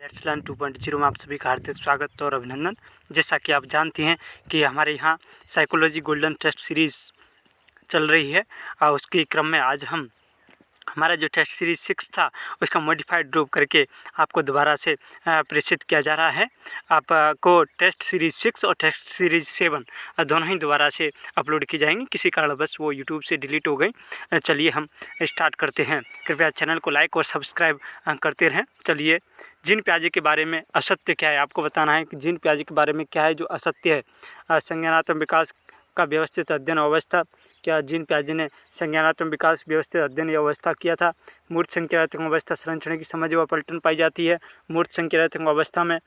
Let's learn 2.0 में आप सभी का हार्दिक स्वागत और अभिनंदन। जैसा कि आप जानते हैं कि हमारे यहाँ साइकोलॉजी गोल्डन टेस्ट सीरीज़ चल रही है और उसके क्रम में आज हमारा जो टेस्ट सीरीज़ 6 था उसका मॉडिफाइड ड्रॉप करके आपको दोबारा से प्रेषित किया जा रहा है। आपको टेस्ट सीरीज़ 6 और टेस्ट सीरीज़ 7 दोनों ही दोबारा से अपलोड की जाएंगी। किसी कारणवश वो यूट्यूब से डिलीट हो गई। चलिए हम स्टार्ट करते हैं। कृपया चैनल को लाइक और सब्सक्राइब करते रहें। चलिए, जीन पियाजे के बारे में असत्य क्या है आपको बताना है कि जीन पियाजे के बारे में क्या है जो असत्य है। संज्ञानात्मक विकास का व्यवस्थित अध्ययन अवस्था, क्या जीन पियाजे ने संज्ञानात्मक विकास व्यवस्थित अध्ययन या अवस्था किया था। मूर्त संज्ञानात्मक अवस्था संरचना की समझ व पलटन पाई जाती है। मूर्त संज्ञानात्मक अवस्था में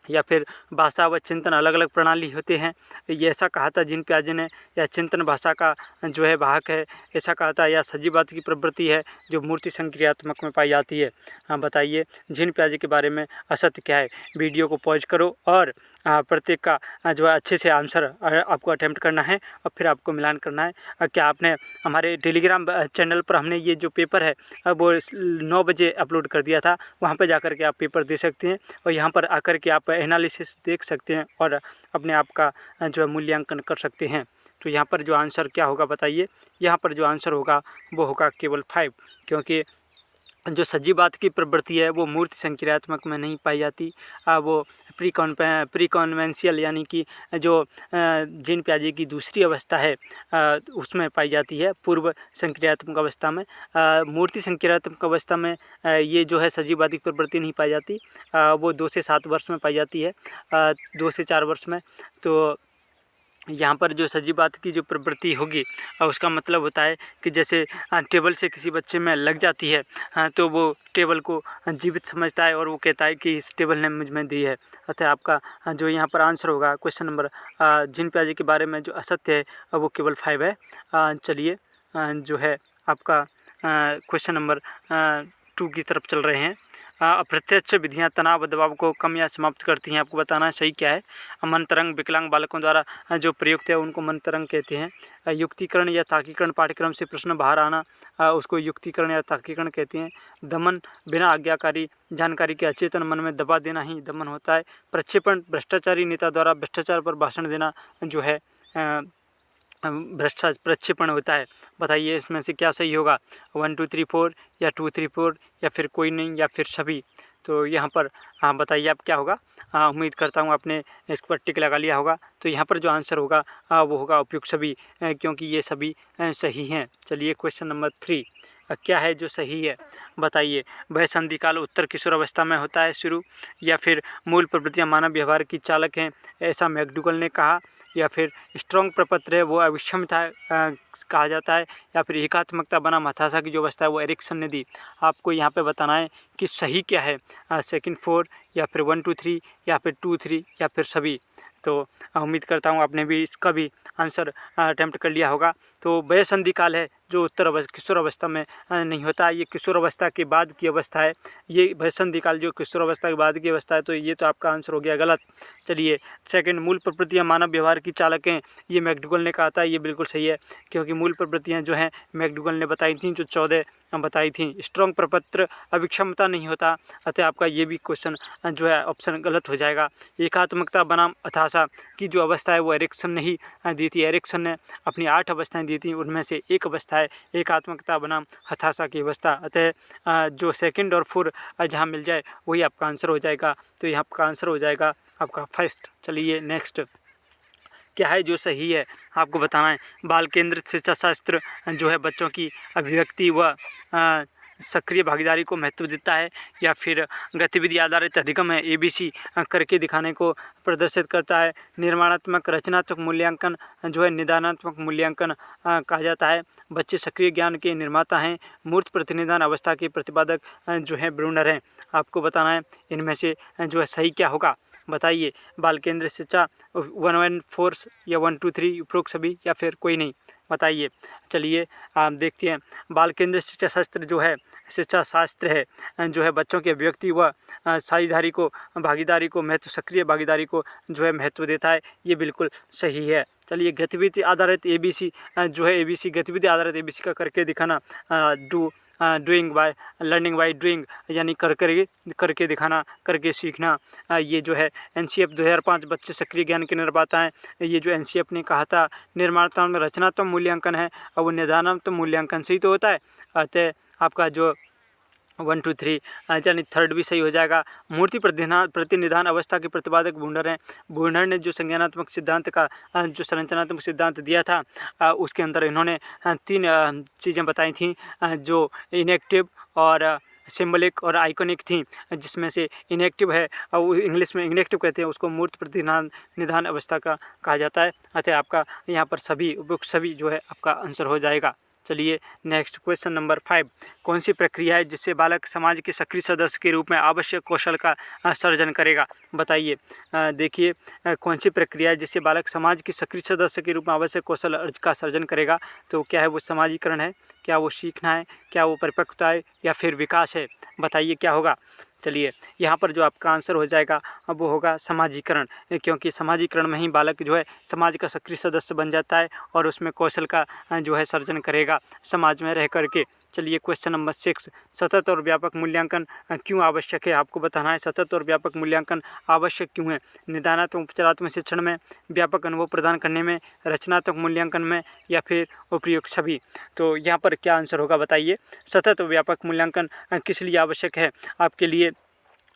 या फिर भाषा व चिंतन अलग अलग प्रणाली होते हैं, ये ऐसा कहा था जीन पियाजे ने। या चिंतन भाषा का जो है वाहक है, ऐसा कहा था। या सजीवाद की प्रवृत्ति है जो मूर्ति संक्रियात्मक में पाई जाती है। बताइए जीन पियाजे के बारे में असत्य क्या है। वीडियो को पॉज करो और प्रत्येक का जो है अच्छे से आंसर आपको अटेम्प्ट करना है और फिर आपको मिलान करना है। क्या आपने हमारे टेलीग्राम चैनल पर हमने ये जो पेपर है वो 9 बजे अपलोड कर दिया था, वहाँ पर जाकर के आप पेपर दे सकते हैं और यहाँ पर आकर के आप एनालिसिस देख सकते हैं और अपने आप का जो है मूल्यांकन कर सकते हैं। तो यहाँ पर जो आंसर क्या होगा बताइए। यहाँ पर जो आंसर होगा वो होगा केवल 5, क्योंकि जो सजीवाद की प्रवृत्ति है वो मूर्ति संक्रियात्मक में नहीं पाई जाती। वो प्री कॉन्वेंशियल यानी कि जो जीन पियाजे की दूसरी अवस्था है उसमें पाई जाती है, पूर्व संक्रियात्मक अवस्था में। मूर्ति संक्रियात्मक अवस्था में ये जो है सजीवादी प्रवृत्ति नहीं पाई जाती। वो 2 से 7 वर्ष में पाई जाती है, 2 से 4 वर्ष में। तो यहाँ पर जो सजीवाद की जो प्रवृत्ति होगी उसका मतलब होता है कि जैसे टेबल से किसी बच्चे में लग जाती है तो वो टेबल को जीवित समझता है और वो कहता है कि इस टेबल ने मुझ में दी है। अतः आपका जो यहाँ पर आंसर होगा क्वेश्चन नंबर जीन पियाजे के बारे में जो असत्य है वो केवल 5 है। चलिए जो है आपका क्वेश्चन नंबर 2 की तरफ चल रहे हैं। अप्रत्यक्ष विधियाँ तनाव दबाव को कम या समाप्त करती हैं, आपको बताना है सही क्या है। मन तरंग विकलांग बालकों द्वारा जो प्रयुक्त है उनको मन तरंग कहते हैं। युक्तिकरण या तार्किकरण पाठ्यक्रम से प्रश्न बाहर आना उसको युक्तिकरण या तार्किकरण कहते हैं। दमन बिना आज्ञाकारी जानकारी के अचेतन मन में दबा देना ही दमन होता है। प्रक्षेपण भ्रष्टाचारी नेता द्वारा भ्रष्टाचार पर भाषण देना जो है प्रक्षेपण होता है। बताइए इसमें से क्या सही होगा, 1 2 3 4 या 2 3 4 या फिर कोई नहीं या फिर सभी। तो यहाँ पर बताइए आप क्या होगा। उम्मीद करता हूँ आपने इस पर टिक लगा लिया होगा। तो यहाँ पर जो आंसर होगा वो होगा उपयुक्त सभी, क्योंकि ये सभी सही हैं। चलिए क्वेश्चन नंबर 3 क्या है जो सही है बताइए। वह संधिकाल उत्तर किशोर अवस्था में होता है शुरू, या फिर मूल प्रवृत्तियाँ मानव व्यवहार की चालक हैं ऐसा मैकडूगल ने कहा, या फिर स्ट्रॉन्ग प्रपत्र है वो अविषमता कहा जाता है, या फिर एकात्मकता बनाम हताशा की जो अवस्था है वो एरिक्सन ने दी। आपको यहाँ पे बताना है कि सही क्या है, सेकंड 4 या फिर 1 2 3 या फिर 2 3 या फिर सभी। तो उम्मीद करता हूँ आपने भी इसका भी आंसर अटेम्प्ट कर लिया होगा। तो वह संधिकाल है जो किशोर अवस्था में नहीं होता, ये किशोर अवस्था के बाद की अवस्था है। ये वह संधिकाल जो किशोर अवस्था के बाद की अवस्था है, तो ये तो आपका आंसर हो गया गलत। चलिए सेकंड, मूल प्रवृत्तियाँ मानव व्यवहार की चालक हैं, ये मैकडूगल ने कहा था, ये बिल्कुल सही है, क्योंकि मूल प्रवृत्तियाँ जो हैं मैकडूगल ने बताई थी, जो 14 बताई थी। स्ट्रॉन्ग प्रपत्र अभिक्षमता नहीं होता, अतः आपका ये भी क्वेश्चन जो है ऑप्शन गलत हो जाएगा। एकात्मकता बनाम हताशा की जो अवस्था है वो एरिक्सन ने ही दी थी। एरिक्सन ने अपनी 8 अवस्थाएं दी थी, उनमें से एक अवस्था है एकात्मकता बनाम हताशा की अवस्था। अतः जो सेकंड और 4 जहाँ मिल जाए वही आपका आंसर हो जाएगा। तो यहाँ आपका आंसर हो जाएगा आपका फर्स्ट। चलिए नेक्स्ट क्या है जो सही है आपको बताना है। बाल केंद्रित शिक्षा शास्त्र जो है बच्चों की अभिव्यक्ति व सक्रिय भागीदारी को महत्व देता है, या फिर गतिविधि आधारित अधिगम है ABC करके दिखाने को प्रदर्शित करता है। निर्माणात्मक रचनात्मक मूल्यांकन जो है निदानात्मक मूल्यांकन कहा जाता है। बच्चे सक्रिय ज्ञान के निर्माता हैं। मूर्त प्रतिनिधान अवस्था के प्रतिपादक जो है ब्रूनर हैं। आपको बताना है इनमें से जो है सही क्या होगा बताइए। बाल केंद्रित शिक्षा 1 1 4 या 1 2 3 उपरोक्त सभी या फिर कोई नहीं बताइए। चलिए आप देखते हैं। बाल केंद्रित शिक्षा शास्त्र जो है शिक्षा शास्त्र है जो है बच्चों की अभिव्यक्ति व साझेदारी को भागीदारी को महत्व सक्रिय भागीदारी को जो है महत्व देता है, ये बिल्कुल सही है। चलिए गतिविधि आधारित ABC जो है ABC गतिविधि आधारित ABC का करके दिखाना do doing by learning by doing, यानी करके दिखाना, करके सीखना। ये जो है एनसीएफ 2005 बच्चे सक्रिय ज्ञान के निर्माता हैं। ये जो एनसीएफ ने कहा था निर्माताओं में रचनात्मक मूल्यांकन है और वो निदानात्मक मूल्यांकन से ही तो होता है। अतः आपका जो 1 2 3 यानी थर्ड भी सही हो जाएगा। मूर्ति प्रतिनिधान अवस्था के प्रतिपादक बूंडर हैं। बूंडर ने जो संज्ञानात्मक सिद्धांत का जो संरचनात्मक सिद्धांत दिया था उसके अंदर इन्होंने 3 चीज़ें बताई थीं जो इनेक्टिव और सिम्बलिक और आइकॉनिक थी, जिसमें से इनेक्टिव है और इंग्लिश में इनेक्टिव कहते हैं उसको, मूर्त प्रतिनिधान अवस्था का कहा जाता है। अतः आपका यहाँ पर सभी जो है आपका आंसर हो जाएगा। चलिए नेक्स्ट क्वेश्चन नंबर 5, कौन सी प्रक्रिया है जिससे बालक समाज के सक्रिय सदस्य के रूप में आवश्यक कौशल का सर्जन करेगा? बताइए। देखिए कौन सी प्रक्रिया है जिससे बालक समाज के सक्रिय सदस्य के रूप में आवश्यक कौशल का सर्जन करेगा? तो क्या है वो समाजीकरण है, क्या वो सीखना है, क्या वो परिपक्वता है या फिर विकास है? बताइए क्या होगा। चलिए यहाँ पर जो आपका आंसर हो जाएगा वो होगा समाजीकरण, क्योंकि समाजीकरण में ही बालक जो है समाज का सक्रिय सदस्य बन जाता है और उसमें कौशल का जो है सर्जन करेगा समाज में रह करके। चलिए क्वेश्चन नंबर 6, सतत और व्यापक मूल्यांकन क्यों आवश्यक है? आपको बताना है सतत और व्यापक मूल्यांकन आवश्यक क्यों है। निदानात्मक उपचारात्मक शिक्षण में, व्यापक अनुभव प्रदान करने में, रचनात्मक मूल्यांकन में या फिर उपयुक्त सभी? तो यहाँ पर क्या आंसर होगा बताइए। सतत और व्यापक मूल्यांकन किस लिए आवश्यक है? आपके लिए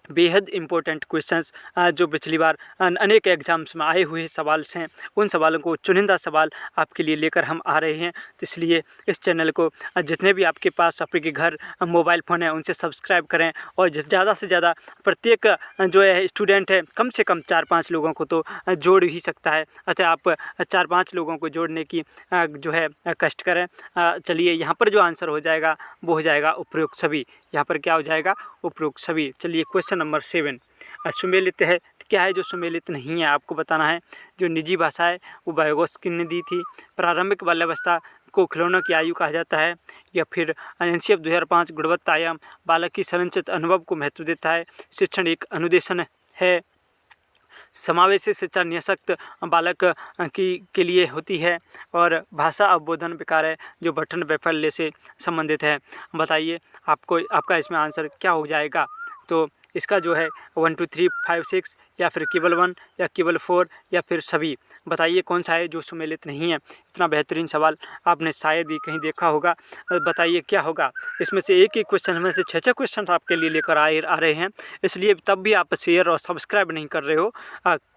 बेहद इम्पोर्टेंट क्वेश्चंस जो पिछली बार अनेक एग्जाम्स में आए हुए सवाल हैं, उन सवालों को चुनिंदा सवाल आपके लिए लेकर हम आ रहे हैं। तो इसलिए इस चैनल को जितने भी आपके पास आपके घर मोबाइल फ़ोन है उनसे सब्सक्राइब करें और ज़्यादा से ज़्यादा प्रत्येक जो है स्टूडेंट है कम से कम 4-5 लोगों को तो जोड़ ही सकता है। अतः आप 4-5 लोगों को जोड़ने की जो है कष्ट करें। चलिए यहाँ पर जो आंसर हो जाएगा वो हो जाएगा उपयुक्त सभी। यहाँ पर क्या हो जाएगा? उपयुक्त सभी। चलिए क्वेश्चन नंबर 7, सुमेलित है क्या है जो सुमेलित नहीं है? आपको बताना है। जो निजी भाषा है वो वाइगोत्स्की ने दी थी। प्रारंभिक बाल्यावस्था को खिलौनों की आयु कहा जाता है या फिर एनसीएफ 2005 गुणवत्ता आयाम बालक की संरचित अनुभव को महत्व देता है। शिक्षण एक अनुदेशन है। समावेशी शिक्षा निःशक्त बालक के लिए होती है और भाषा अवबोधन विकार है जो पठन वैफल्य से संबंधित है। बताइए आपका इसमें आंसर क्या हो जाएगा? तो इसका जो है 1 2 3 5 6 या फिर केवल 1 या केवल 4 या फिर सभी? बताइए कौन सा है जो सुमेलित नहीं है। इतना बेहतरीन सवाल आपने शायद ही कहीं देखा होगा। बताइए क्या होगा। इसमें से एक क्वेश्चन में से 6 क्वेश्चन आपके लिए लेकर आ रहे हैं, इसलिए तब भी आप शेयर और सब्सक्राइब नहीं कर रहे हो,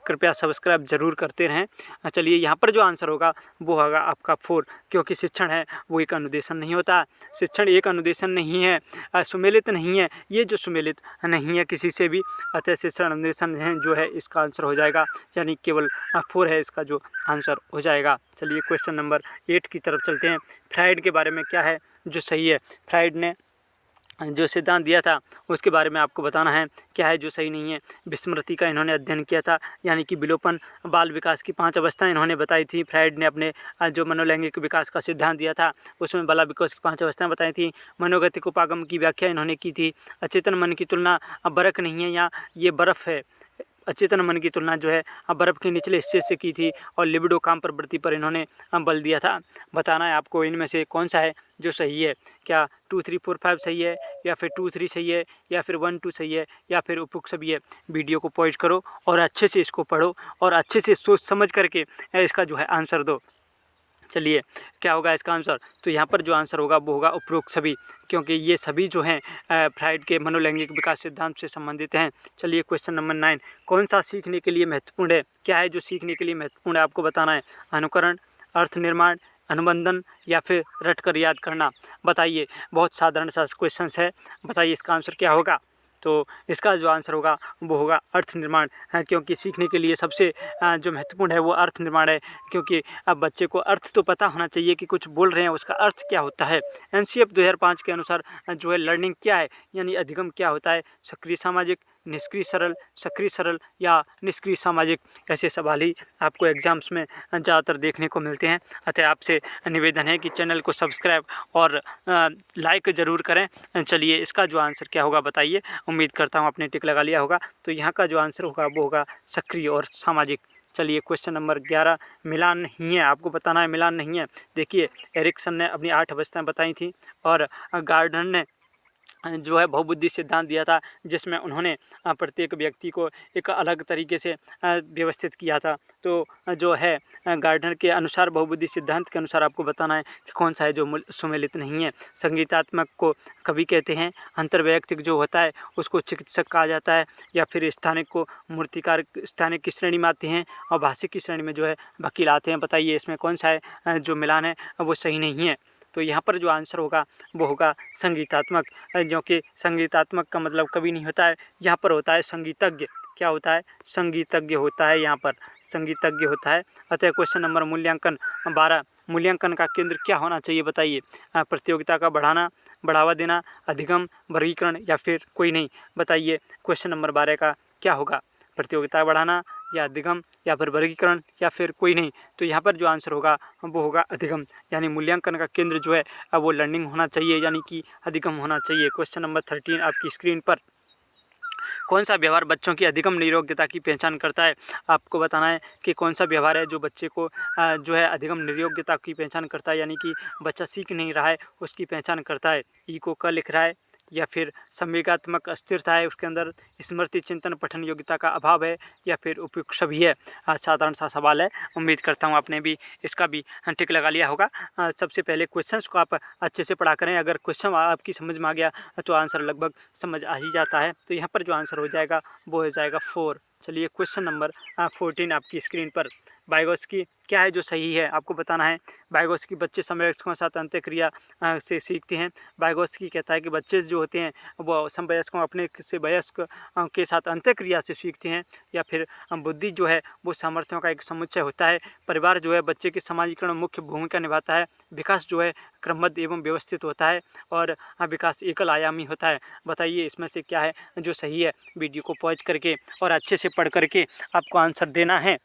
कृपया सब्सक्राइब जरूर करते रहें। चलिए यहाँ पर जो आंसर होगा वो होगा आपका 4, क्योंकि शिक्षण है वो एक अनुदेशन नहीं होता। शिक्षण एक अनुदेशन नहीं है, सुमेलित नहीं है, ये जो सुमेलित नहीं है किसी से भी, अतः शिक्षण अनुदेशन है जो है इसका आंसर हो जाएगा, यानी केवल 4 है इसका जो आंसर हो जाएगा। चलिए क्वेश्चन नंबर 8 की तरफ चलते हैं। फ्राइड के बारे में क्या है जो सही है? फ्राइड ने जो सिद्धांत दिया था उसके बारे में आपको बताना है क्या है जो सही नहीं है। विस्मृति का इन्होंने अध्ययन किया था, यानी कि विलोपन, बाल विकास की 5 अवस्थाएं इन्होंने बताई थी। फ्राइड ने अपने जो मनोलैंगिक विकास का सिद्धांत दिया था उसमें बाल विकास की 5 अवस्थाएं बताई थी। मनोगतिक उपागम की व्याख्या इन्होंने की थी। अचेतन मन की तुलना बर्फ नहीं है, या ये बर्फ़ है। अचेतन मन की तुलना जो है बर्फ़ के निचले हिस्से से की थी और लिबिडो काम प्रवृत्ति पर इन्होंने बल दिया था। बताना है आपको इनमें से कौन सा है जो सही है। क्या 2 3 4 5 सही है, या फिर 2 3 सही है, या फिर 1 2 सही है, या फिर उपयुक्त सभी है? वीडियो को पॉज करो और अच्छे से इसको पढ़ो और अच्छे से सोच समझ करके इसका जो है आंसर दो। चलिए क्या होगा इसका आंसर? तो यहाँ पर जो आंसर होगा वो होगा उपरोक्त सभी, क्योंकि ये सभी जो हैं फ्राइड के मनोलैंगिक विकास सिद्धांत से संबंधित हैं। चलिए क्वेश्चन नंबर 9, कौन सा सीखने के लिए महत्वपूर्ण है? क्या है जो सीखने के लिए महत्वपूर्ण है आपको बताना है। अनुकरण, अर्थ निर्माण, अनुबंधन या फिर रट कर याद करना? बताइए। बहुत साधारण सा क्वेश्चन है, बताइए इसका आंसर क्या होगा। तो इसका जो आंसर होगा वो होगा अर्थ निर्माण, क्योंकि सीखने के लिए सबसे जो महत्वपूर्ण है वो अर्थ निर्माण है, क्योंकि अब बच्चे को अर्थ तो पता होना चाहिए कि कुछ बोल रहे हैं उसका अर्थ क्या होता है। एनसीएफ 2005 के अनुसार जो है लर्निंग क्या है, यानी अधिगम क्या होता है। सक्रिय सामाजिक, निष्क्रिय सरल, सक्रिय सरल या निष्क्रिय सामाजिक, ऐसे सवाल ही आपको एग्जाम्स में ज़्यादातर देखने को मिलते हैं। अतः आपसे निवेदन है कि चैनल को सब्सक्राइब और लाइक ज़रूर करें। चलिए इसका जो आंसर क्या होगा बताइए। उम्मीद करता हूँ आपने टिक लगा लिया होगा। तो यहाँ का जो आंसर होगा वो होगा सक्रिय और सामाजिक। चलिए क्वेश्चन नंबर 11, मिलान नहीं है, आपको बताना है मिलान नहीं है। देखिए एरिक्सन ने अपनी 8 अवस्थाएं बताई थी और गार्डनर ने जो है बहुबुद्धि सिद्धांत दिया था, जिसमें उन्होंने प्रत्येक व्यक्ति को एक अलग तरीके से व्यवस्थित किया था। तो जो है गार्डनर के अनुसार, बहुबुद्धि सिद्धांत के अनुसार आपको बताना है कि कौन सा है जो सुमेलित नहीं है। संगीतात्मक को कवि कहते हैं, अंतर्वैयक्तिक जो होता है उसको चिकित्सक कहा जाता है, या फिर स्थानिक को मूर्तिकार स्थानिक की श्रेणी में आते हैं, और भाषिक की श्रेणी में जो है वकील आते हैं। बताइए इसमें कौन सा है जो मिलान है वो सही नहीं है। तो यहाँ पर जो आंसर होगा वो होगा संगीतात्मक, जो कि संगीतात्मक का मतलब कवि नहीं होता है, यहाँ पर होता है संगीतज्ञ। क्या होता है? संगीतज्ञ होता है, यहाँ पर संगीतज्ञ होता है। अतः क्वेश्चन नंबर मूल्यांकन 12, मूल्यांकन का केंद्र क्या होना चाहिए? बताइए। प्रतियोगिता का बढ़ावा देना, अधिगम, वर्गीकरण या फिर कोई नहीं। बताइए क्वेश्चन नंबर 12 का क्या होगा? प्रतियोगिता बढ़ाना या अधिगम या फिर वर्गीकरण या फिर कोई नहीं। तो यहाँ पर जो आंसर होगा वो होगा अधिगम, यानी मूल्यांकन का केंद्र जो है वो लर्निंग होना चाहिए, यानी कि अधिगम होना चाहिए। क्वेश्चन नंबर 13 आपकी स्क्रीन पर, कौन सा व्यवहार बच्चों की अधिगम निर्योग्यता की पहचान करता है? आपको बताना है कि कौन सा व्यवहार है जो बच्चे को जो है अधिगम निर्योग्यता की पहचान करता है, यानी कि बच्चा सीख नहीं रहा है उसकी पहचान करता है। ई को क लिख रहा है, या फिर संवेगात्मक अस्थिरता है उसके अंदर, स्मृति चिंतन पठन योग्यता का अभाव है, या फिर उपयुक्त सभी है। साधारण सा सवाल है, उम्मीद करता हूँ आपने भी इसका भी टिक लगा लिया होगा। सबसे पहले क्वेश्चंस को आप अच्छे से पढ़ा करें, अगर क्वेश्चन आपकी समझ में आ गया तो आंसर लगभग समझ आ ही जाता है। तो यहाँ पर जो आंसर हो जाएगा वो हो जाएगा 4। चलिए क्वेश्चन नंबर 14 आपकी स्क्रीन पर, वाइगोत्स्की क्या है जो सही है? आपको बताना है। वाइगोत्स्की बच्चे समवयस्कों के साथ अंत्यक्रिया से सीखते हैं। वाइगोत्स्की कहता है कि बच्चे जो होते हैं वो समवयस्कों अपने से वयस्क के साथ अंत्यक्रिया से सीखते हैं, या फिर बुद्धि जो है वो सामर्थ्यों का एक समुच्चय होता है। परिवार जो है बच्चे के समाजीकरण में मुख्य भूमिका निभाता है। विकास जो है क्रमबद्ध एवं व्यवस्थित होता है, और विकास एकल आयामी होता है। बताइए इसमें से क्या है जो सही है? वीडियो को पॉज करके और अच्छे से पढ़ करके आपको आंसर देना है।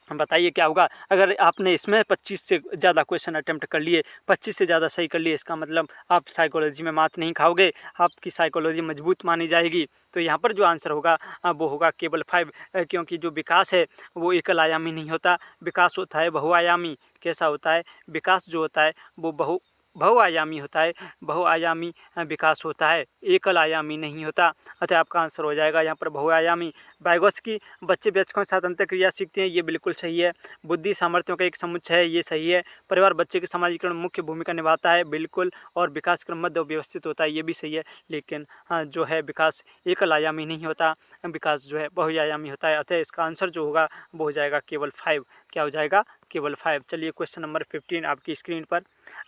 बताइए क्या होगा? अगर आपने इसमें 25 से ज़्यादा क्वेश्चन अटेम्प्ट कर लिए, 25 से ज़्यादा सही कर लिए, इसका मतलब आप साइकोलॉजी में मात नहीं खाओगे, आपकी साइकोलॉजी मजबूत मानी जाएगी। तो यहाँ पर जो आंसर होगा वो होगा केवल 5, क्योंकि जो विकास है वो एकल आयामी नहीं होता, विकास होता है बहुआयामी। कैसा होता है? विकास जो होता है वो बहुआयामी होता है, बहुआयामी विकास होता है, एकल आयामी नहीं होता। अतः आपका आंसर हो जाएगा यहाँ पर बहुआयामी। वाइगोत्स्की बच्चे वयस्कों के साथ अंत्यक्रिया सीखते हैं, ये बिल्कुल सही है। बुद्धि सामर्थ्यों का एक समुच्चय है, ये सही है। परिवार बच्चे के समाजीकरण में मुख्य भूमिका निभाता है, बिल्कुल। और विकास क्रमबद्ध और व्यवस्थित होता है, ये भी सही है। लेकिन जो है विकास एकल आयामी नहीं होता, विकास जो है बहुआयामी होता है। अतः इसका आंसर जो होगा वो हो जाएगा केवल 5। क्या हो जाएगा? केवल 5। चलिए क्वेश्चन नंबर 15 आपकी स्क्रीन पर,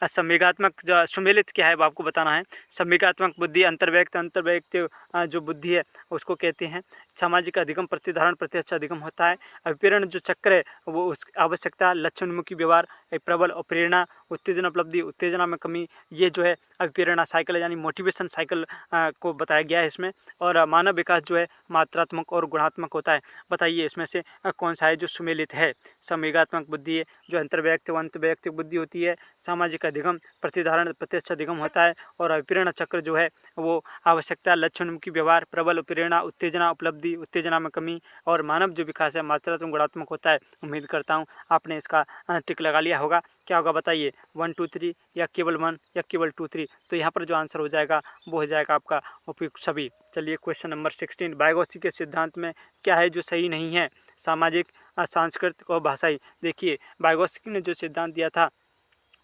संवेगात्मक जो सुमेलित क्या है वो आपको बताना है। संवेगात्मक बुद्धि अंतर्वैयक्तिक जो बुद्धि है उसको कहते हैं। सामाजिक अधिगम प्रतिधारण प्रत्यक्ष अधिगम होता है। अभिप्रेरण जो चक्र है वो उस आवश्यकता, लक्ष्योन्मुखी व्यवहार, प्रबल और प्रेरणा, उत्तेजना उपलब्धि, उत्तेजना में कमी, ये जो है अभिप्रेरणा साइकिल यानी मोटिवेशन साइकिल को बताया गया है इसमें। और मानव विकास जो है मात्रात्मक और गुणात्मक होता है। बताइए इसमें से कौन सा है जो सुमेलित है? संवेगात्मक बुद्धि है जो अंतर्वैयक्तिक बुद्धि होती है। सामाजिक अधिगम प्रतिधारण प्रत्यक्ष अधिगम होता है। और अभिप्रेरणा चक्र जो है वो आवश्यकता, लक्ष्योन्मुखी व्यवहार, प्रबल प्रेरणा, उत्तेजना उपलब्धि, उत्तेजना में कमी, और मानव जो विकास है मात्रात्मक गुणात्मक होता है। उम्मीद करता हूँ आपने इसका टिक लगा लिया होगा। क्या होगा बताइए? 1 2 3 या केवल 1 या केवल 2 3? तो यहाँ पर जो आंसर हो जाएगा वो हो जाएगा आपका उपयुक्त सभी। चलिए क्वेश्चन नंबर 16, वाइगोत्स्की के सिद्धांत में क्या है जो सही नहीं है? सामाजिक, सांस्कृतिक और भाषाई। देखिए वाइगोत्स्की ने जो सिद्धांत दिया था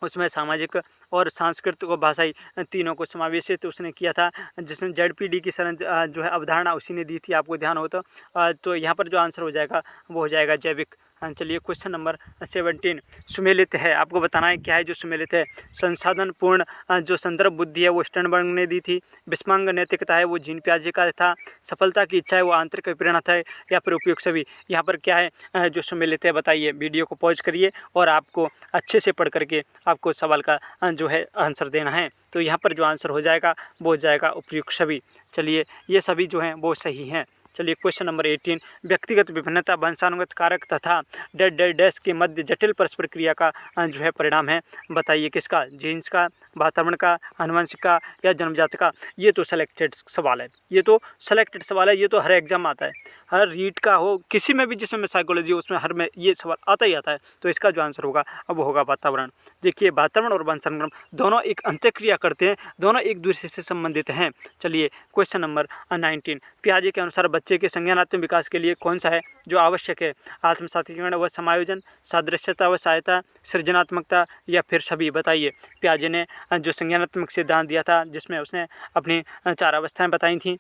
उसमें सामाजिक और सांस्कृतिक और भाषाई तीनों को समावेशित उसने किया था, जिसने ZPD की जो है अवधारणा उसी ने दी थी, आपको ध्यान हो तो यहाँ पर जो आंसर हो जाएगा वो हो जाएगा जैविक। चलिए क्वेश्चन नंबर 17, सुमेलित है, आपको बताना है क्या है जो सुमेलित है। संसाधन पूर्ण जो संदर्भ बुद्धि है वो स्टर्नबर्ग ने दी थी। विस्मांग नैतिकता है वो जीन पियाजे का था। सफलता की इच्छा है वो आंतरिक प्रेरणा था, या फिर उपयुक्त सभी। यहाँ पर क्या है जो सुमेलित है? बताइए। वीडियो को पॉज करिए और आपको अच्छे से पढ़ करके आपको सवाल का जो है आंसर देना है। तो यहाँ पर जो आंसर हो जाएगा वो हो जाएगा उपयुक्त सभी। चलिए ये सभी जो हैं वो सही हैं। चलिए क्वेश्चन नंबर 18, व्यक्तिगत विभिन्नता वंशानुगत कारक तथा डैश के मध्य जटिल परस्पर क्रिया का जो है परिणाम है। बताइए किसका? जीन्स का, वातावरण का, आनुवंशिक का, या जन्मजात का? ये तो सेलेक्टेड सवाल है, ये तो सेलेक्टेड सवाल है, ये तो हर एग्जाम आता है। हर रीड का हो, किसी में भी जिसमें साइकोलॉजी हो उसमें हर में ये सवाल आता ही आता है। तो इसका जो आंसर होगा अब वो होगा वातावरण। देखिए वातावरण और वन संक्रमण दोनों एक अंतःक्रिया करते हैं, दोनों एक दूसरे से संबंधित हैं। चलिए क्वेश्चन नंबर 19, पियाजे के अनुसार बच्चे के संज्ञानात्मक विकास के लिए कौन सा है जो आवश्यक है? आत्मसातीकरण व समायोजन, सादृश्यता व सहायता, सृजनात्मकता या फिर सभी? बताइए। पियाजे ने जो संज्ञानात्मक सिद्धांत दिया था जिसमें उसने अपनी 4 अवस्थाएं बताई थी,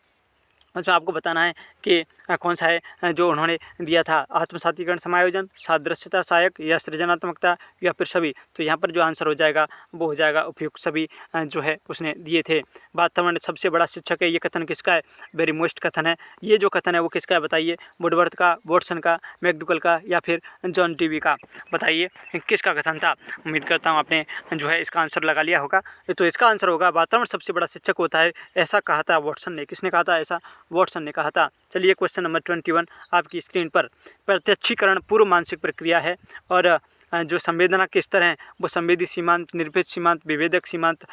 उसमें आपको बताना है कि कौन सा है जो उन्होंने दिया था। आत्मसातीकरण, समायोजन, सादृश्यता, सहायक या सृजनात्मकता या फिर सभी? तो यहाँ पर जो आंसर हो जाएगा वो हो जाएगा उपयुक्त सभी जो है उसने दिए थे। वातावरण सबसे बड़ा शिक्षक है, ये कथन किसका है? वेरी मोस्ट कथन है। ये जो कथन है वो किसका है बताइए? वुडवर्थ का, वॉटसन का, मैकडूगल का या फिर जॉन डीवी का? बताइए किसका कथन था। उम्मीद करता हूँ आपने जो है इसका आंसर लगा लिया होगा। तो इसका आंसर होगा वातावरण सबसे बड़ा शिक्षक होता है, ऐसा कहा था वॉटसन ने। किसने कहा था ऐसा? वॉटसन ने कहा था। चलिए क्वेश्चन नंबर 21 आपकी स्क्रीन पर। प्रत्यक्षीकरण पूर्व मानसिक प्रक्रिया है और जो संवेदना के स्तर हैं वो संवेदी सीमांत, निरपेक्ष सीमांत, विभेदक सीमांत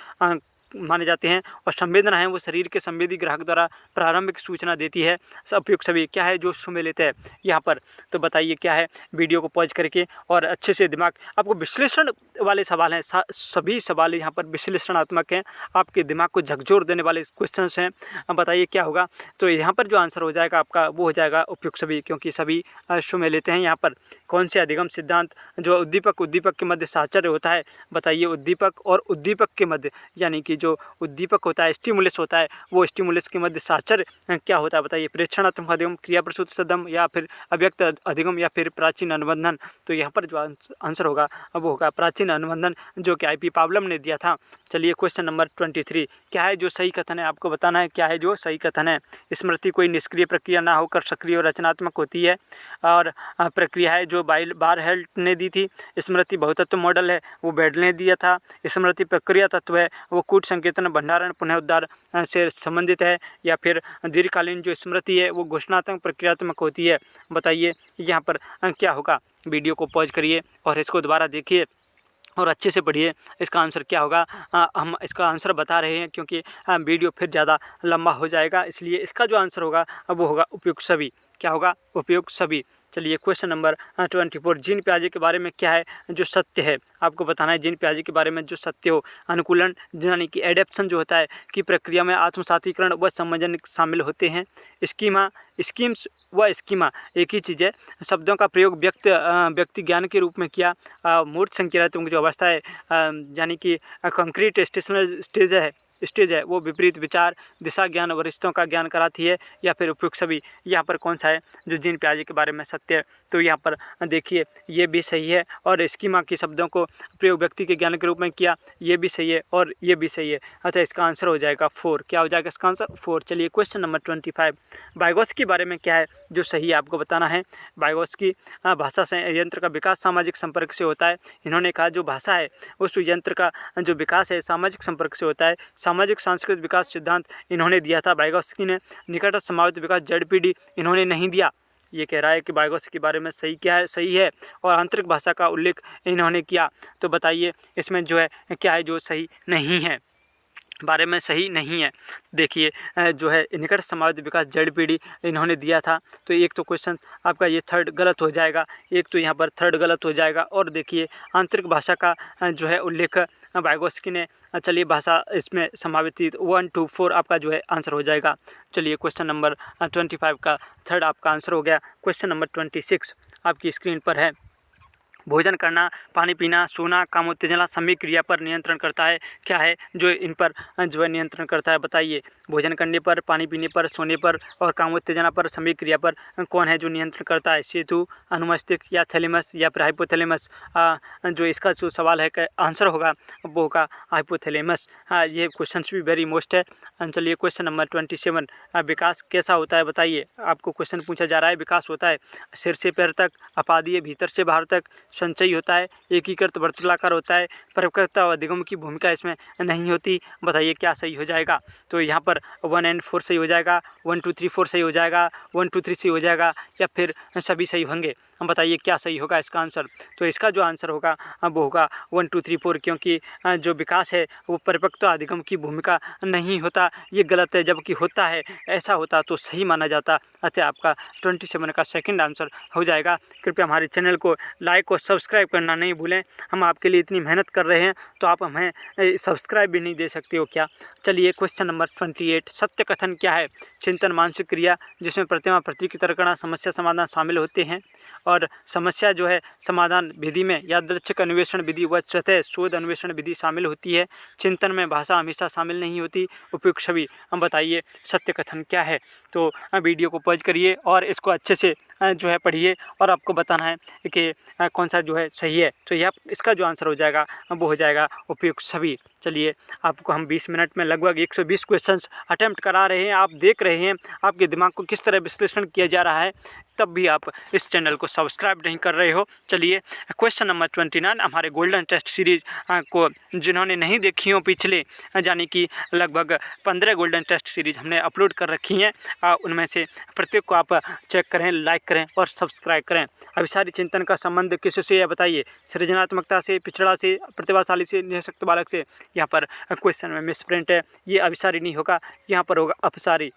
माने जाते हैं। और संवेदना है वो शरीर के संवेदी ग्राहक द्वारा प्रारंभिक सूचना देती है। उपयुक्त सभी क्या है जो सुमेलित है यहाँ पर? तो बताइए क्या है? वीडियो को पॉज करके और अच्छे से दिमाग, आपको विश्लेषण वाले सवाल हैं, सभी सवाल यहाँ पर विश्लेषणात्मक हैं, आपके दिमाग को झकझोर देने वाले क्वेश्चंस हैं। बताइए क्या होगा? तो यहाँ पर जो आंसर हो जाएगा आपका वो हो जाएगा उपयुक्त सभी, क्योंकि सभी सुमेलित हैं। यहाँ पर कौन से अधिगम सिद्धांत जो उद्दीपक के मध्य साहचर्य होता है? बताइए। उद्दीपक और उद्दीपक के मध्य, यानी कि जो उद्दीपक होता है, स्टिमुलस होता है, वो स्टिमुलस के मध्य साहचर्य क्या होता है? बताइए। प्रेक्षणात्मक अधिगम, क्रिया प्रसूत सदम या फिर अव्यक्त अधिगम या फिर प्राचीन अनुबंधन? तो यहाँ पर जो आंसर होगा वो होगा प्राचीन अनुबंधन, जो कि IP पावलम ने दिया था। चलिए क्वेश्चन नंबर 23 क्या है जो सही कथन है? आपको बताना है क्या है जो सही कथन है। स्मृति कोई निष्क्रिय प्रक्रिया ना होकर सक्रिय और रचनात्मक होती है और प्रक्रिया है जो बारहेल्ट ने दी थी। स्मृति बहुतत्व मॉडल है वो बेडल ने दिया था। स्मृति प्रक्रिया तत्व है वो कूट संकेतन, भंडारण, पुनरुद्धार से संबंधित है। या फिर दीर्घकालीन जो स्मृति है वो घोषणात्मक प्रक्रियात्मक होती है? बताइए यहाँ पर क्या होगा। वीडियो को पॉज करिए और इसको दोबारा देखिए और अच्छे से पढ़िए। इसका आंसर क्या होगा हम इसका आंसर बता रहे हैं क्योंकि वीडियो फिर ज़्यादा लंबा हो जाएगा, इसलिए इसका जो आंसर होगा वो होगा उपयुक्त सभी। क्या होगा? उपयुक्त सभी। चलिए क्वेश्चन नंबर 24 जीन पियाजे के बारे में क्या है जो सत्य है? आपको बताना है जीन पियाजे के बारे में जो सत्य हो। अनुकूलन यानी कि एडेप्शन जो होता है की प्रक्रिया में आत्मसातीकरण व संयोजन शामिल होते हैं। स्कीम्स व स्कीमा एक ही चीज़ है। शब्दों का प्रयोग व्यक्ति ज्ञान के रूप में किया। मूर्त संक्रियात्मक जो अवस्था है यानी कि कंक्रीट स्टेज है वो विपरीत विचार, दिशा ज्ञान, वरिष्ठों का ज्ञान कराती है। या फिर उपयुक्त सभी? यहाँ पर कौन सा है जो जीन पियाजे के बारे में सत्य है? तो यहाँ पर देखिए ये भी सही है और स्कीमा के शब्दों को प्रयोग व्यक्ति के ज्ञान के रूप में किया, ये भी सही है और ये भी सही है। अतः इसका आंसर हो जाएगा 4। क्या हो जाएगा इसका आंसर? 4। चलिए क्वेश्चन नंबर 25 वाइगोत्स्की के बारे में क्या है जो सही है? आपको बताना है। वाइगोत्स्की भाषा यंत्र का विकास सामाजिक संपर्क से होता है। इन्होंने कहा जो भाषा है उस यंत्र का जो विकास है सामाजिक संपर्क से होता है। सामाजिक सांस्कृतिक विकास सिद्धांत इन्होंने दिया था वाइगोत्स्की ने। निकटस्थ समावित विकास ZPD इन्होंने नहीं दिया। ये कह रहा है कि वाइगोत्स्की के बारे में सही क्या है? सही है। और आंतरिक भाषा का उल्लेख इन्होंने किया। तो बताइए इसमें जो है क्या है जो सही नहीं है, बारे में सही नहीं है। देखिए जो है निकट समावित विकास ZPD इन्होंने दिया था। तो एक तो क्वेश्चन आपका ये 3rd गलत हो जाएगा, एक तो यहाँ पर 3rd गलत हो जाएगा। और देखिए आंतरिक भाषा का जो है उल्लेख वाइगोत्स्की ने, चलिए भाषा इसमें समावित थी। 1, 2, 4 आपका जो है आंसर हो जाएगा। चलिए क्वेश्चन नंबर 25 का 3rd आपका आंसर हो गया। क्वेश्चन नंबर 26 आपकी स्क्रीन पर है। भोजन करना, पानी पीना, सोना, कामोत्तेजना सभी क्रिया पर नियंत्रण करता है। क्या है जो इन पर जो है नियंत्रण करता है? बताइए। भोजन करने पर, पानी पीने पर, सोने पर और कामोत्तेजना पर सभी क्रिया पर कौन है जो नियंत्रण करता है? सेतु, अनुमस्तिष्क या थैलेमस या फिर हाइपोथैलेमस? जो इसका जो सवाल है आंसर होगा वो होगा हाइपोथैलेमस। ये क्वेश्चन भी वेरी मोस्ट है। चलिए क्वेश्चन नंबर 27 विकास कैसा होता है? बताइए। आपको क्वेश्चन पूछा जा रहा है विकास होता है सिर से पैर तक, अपादीय भीतर से बाहर तक, संचयी होता है, एकीकृत वर्तुलाकार होता है, परिपक्वता और अधिगम की भूमिका इसमें नहीं होती। बताइए क्या सही हो जाएगा। तो यहाँ पर 1 and 4 सही हो जाएगा, 1 2 3 4 सही हो जाएगा, 1 2 3 सही हो जाएगा, या फिर सभी सही होंगे? हम बताइए क्या सही होगा इसका आंसर। तो इसका जो आंसर होगा वो होगा 1 2 3 4, क्योंकि जो विकास है वो परिपक्वता अधिगम की भूमिका नहीं होता, ये गलत है। जबकि होता है, ऐसा होता तो सही माना जाता। अतः आपका 27 का सेकंड आंसर हो जाएगा। कृपया हमारे चैनल को लाइक और सब्सक्राइब करना नहीं भूलें। हम आपके लिए इतनी मेहनत कर रहे हैं तो आप हमें सब्सक्राइब भी नहीं दे सकते हो क्या? चलिए क्वेश्चन नंबर 28, सत्य कथन क्या है? चिंतन मानसिक क्रिया जिसमें प्रतिमा प्रतीक तर्कणा समस्या समाधान शामिल होते हैं, और समस्या जो है समाधान विधि में यादृच्छिक अन्वेषण विधि व स्वतः शोध अन्वेषण विधि शामिल होती है। चिंतन में भाषा हमेशा शामिल नहीं होती। उपयुक्त छवि। हम बताइए सत्य कथन क्या है? तो वीडियो को पॉज करिए और इसको अच्छे से जो है पढ़िए, और आपको बताना है कि कौन सा जो है सही है। तो यह इसका जो आंसर हो जाएगा वो हो जाएगा उपयुक्त छवि। चलिए, आपको हम 20 मिनट में लगभग 120 क्वेश्चंस अटेम्प्ट करा रहे हैं। आप देख रहे हैं आपके दिमाग को किस तरह विश्लेषण किया जा रहा है, तब भी आप इस चैनल को सब्सक्राइब नहीं कर रहे हो। चलिए क्वेश्चन नंबर 29, हमारे गोल्डन टेस्ट सीरीज को जिन्होंने नहीं देखी हो पिछले, यानी कि लगभग 15 गोल्डन टेस्ट सीरीज हमने अपलोड कर रखी हैं, उनमें से प्रत्येक को आप चेक करें, लाइक करें और सब्सक्राइब करें। अभिसारी चिंतन का संबंध किससे है बताइए? सृजनात्मकता से, पिछड़ा से, प्रतिभाशाली से, निःशक्त बालक से। यहाँ पर क्वेश्चन में मिसप्रिंट है, ये अभिसारी नहीं होगा, यहाँ पर होगा अपसारी।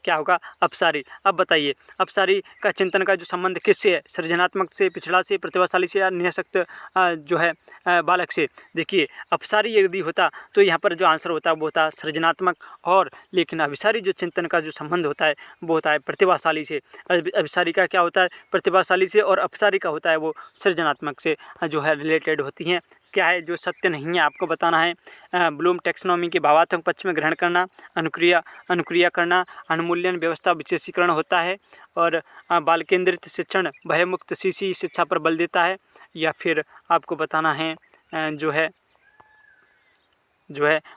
क्या होगा? अपसारी। अब बताइए अपसारी का चिंतन का जो संबंध किससे है? सृजनात्मक से, पिछड़ा से, प्रतिभाशाली से, या निःशक्त जो है बालक से। देखिए अपसारी यदि होता तो यहाँ पर जो आंसर होता है वो होता सृजनात्मक, और लेकिन अभिसारी जो चिंतन का जो संबंध होता है वो होता है प्रतिभाशाली से। अभिसारी का क्या होता है? प्रतिभाशाली से, और अपसारी का होता है वो सृजनात्मक से जो है रिलेटेड होती हैं। क्या है जो सत्य नहीं है आपको बताना है। ब्लूम टैक्सोनॉमी के भावात्मक पक्ष में ग्रहण करना, अनुक्रिया करना, अनुमूल्यन व्यवस्था विशेषीकरण होता है, और बाल केंद्रित शिक्षण भयमुक्त सीसी शिक्षा पर बल देता है, या फिर आपको बताना है जो है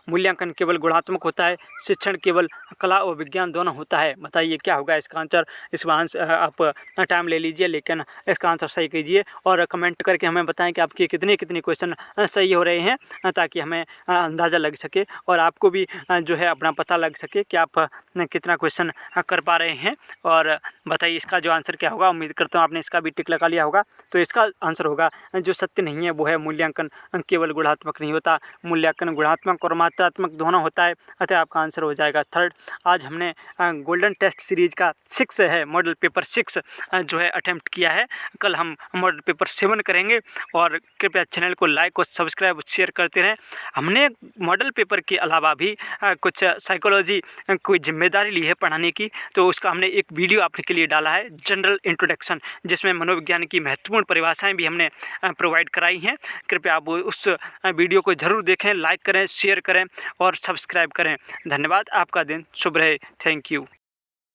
मूल्यांकन केवल गुणात्मक होता है, शिक्षण केवल कला और विज्ञान दोनों होता है। बताइए क्या होगा इसका आंसर? इसका आंसर आप टाइम ले लीजिए, लेकिन इसका आंसर सही कीजिए और कमेंट करके हमें बताएं कि आपके कितने क्वेश्चन सही हो रहे हैं, ताकि हमें अंदाज़ा लग सके और आपको भी जो है अपना पता लग सके कि आप कितना क्वेश्चन कर पा रहे हैं। और बताइए इसका जो आंसर क्या होगा? उम्मीद करता हूँ आपने इसका भी टिक लगा लिया होगा। तो इसका आंसर होगा जो सत्य नहीं है वो है मूल्यांकन केवल गुणात्मक नहीं होता, मूल्यांकन गुणात्मक और मात्रात्मक दोनों होता है। अतः आपका आंसर हो जाएगा थर्ड। आज हमने गोल्डन टेस्ट सीरीज का 6 है, मॉडल पेपर 6 जो है अटेम्प्ट किया है। कल हम मॉडल पेपर 7 करेंगे, और कृपया चैनल को लाइक और सब्सक्राइब और शेयर करते रहें। हमने मॉडल पेपर के अलावा भी कुछ साइकोलॉजी कोई जिम्मेदारी ली है पढ़ाने की, तो उसका हमने एक वीडियो आपके लिए डाला है, जनरल इंट्रोडक्शन, जिसमें मनोविज्ञान की महत्वपूर्ण परिभाषाएं भी हमने प्रोवाइड कराई हैं। कृपया आप उस वीडियो को ज़रूर देखें, लाइक करें, शेयर करें और सब्सक्राइब करें। धन्यवाद। आपका दिन शुभ रहे। Thank you.